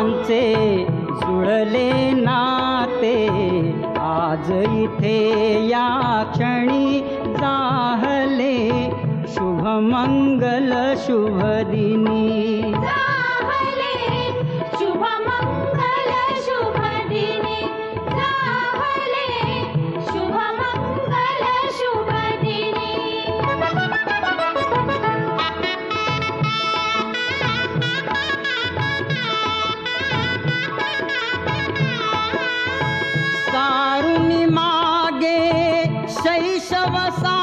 आमचे जुळले नाते आज इथे या क्षणी जाहले शुभमंगल शुभदिनी जाहले शुभमंगल शुभदिनी जाहले शुभमंगल शुभदिनी सारुनी मागे शैशव सा